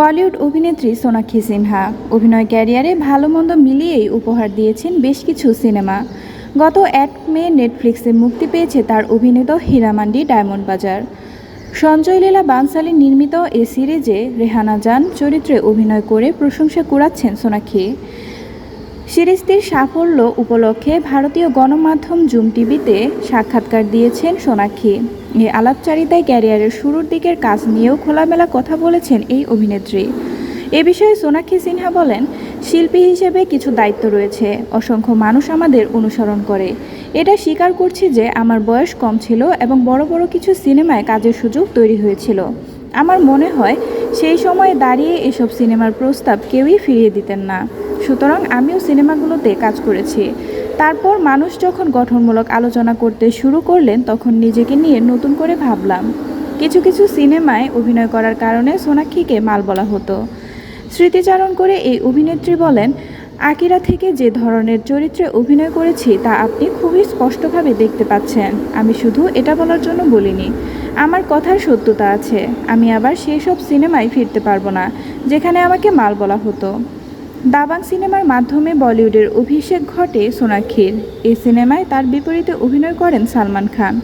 বলিউড অভিনেত্রী সোনাক্ষী সিনহা অভিনয় ক্যারিয়ারে ভালো মন্দ মিলিয়েই উপহার দিয়েছেন বেশ কিছু সিনেমা। গত 1 মে নেটফ্লিক্সে মুক্তি পেয়েছে তার অভিনীত হীরামান্ডি ডায়মন্ড বাজার। সঞ্জয় লীলা বানসালী নির্মিত এ সিরিজে রেহানা জান চরিত্রে অভিনয় করে প্রশংসা কুড়াচ্ছেন সোনাক্ষী। সিরিজটির সাফল্য উপলক্ষে ভারতীয় গণমাধ্যম জুম টিভিতে সাক্ষাৎকার দিয়েছেন সোনাক্ষী। এই আলাপচারিতায় ক্যারিয়ারের শুরুর দিকের কাজ নিয়েও খোলামেলা কথা বলেছেন এই অভিনেত্রী। এ বিষয়ে সোনাক্ষী সিনহা বলেন, শিল্পী হিসেবে কিছু দায়িত্ব রয়েছে। অসংখ্য মানুষ আমাদের অনুসরণ করে। এটা স্বীকার করছি যে আমার বয়স কম ছিল এবং বড় বড় কিছু সিনেমায় কাজের সুযোগ তৈরি হয়েছিল। আমার মনে হয় সেই সময়ে দাঁড়িয়ে এসব সিনেমার প্রস্তাব কেউই ফিরিয়ে দিতেন না। সুতরাং আমিও সিনেমাগুলোতে কাজ করেছি। তারপর মানুষ যখন গঠনমূলক আলোচনা করতে শুরু করলেন তখন নিজেকে নিয়ে নতুন করে ভাবলাম। কিছু কিছু সিনেমায় অভিনয় করার কারণে সোনাক্ষীকে মাল বলা হতো। স্মৃতিচারণ করে এই অভিনেত্রী বলেন, আকিরা থেকে যে ধরনের চরিত্রে অভিনয় করেছি তা আপনি খুবই স্পষ্টভাবে দেখতে পাচ্ছেন। আমি শুধু এটা বলার জন্য বলিনি, আমার কথার সত্যতা আছে। আমি আবার সেই সব সিনেমায় ফিরতে পারবো না যেখানে আমাকে মাল বলা হতো। দাবাং সিনেমার মাধ্যমে বলিউডের অভিষেক ঘটে সোনাক্ষীর। এই সিনেমায় তার বিপরীতে অভিনয় করেন সালমান খান।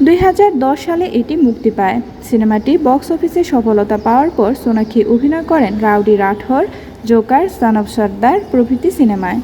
2010 সালে এটি মুক্তি পায়। সিনেমাটি বক্স অফিসে সফলতা পাওয়ার পর সোনাক্ষী অভিনয় করেন Rowdy Rathore, Joker, Son of Sardaar প্রভৃতি সিনেমায়।